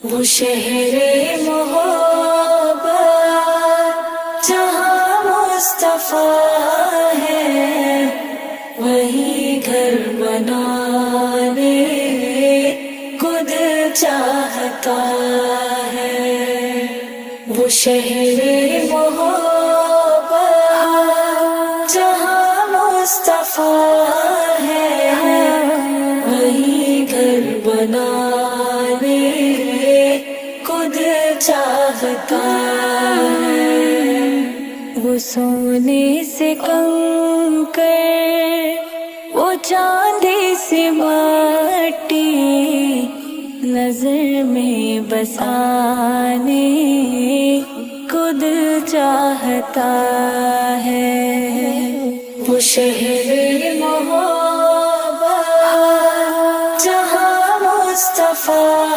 وہ شہر محبت جہاں مصطفیٰ ہے، وہی گھر بنانے کو دل چاہتا ہے۔ وہ شہر محبت جہاں مصطفیٰ ہے، وہی گھر بنانے کو دل چاہتا ہے۔ وہ سونے سے کنکر، وہ چاندی سے مٹی، نظر میں بسانے کو دل چاہتا ہے۔ وہ شہر محبت جہاں مصطفیٰ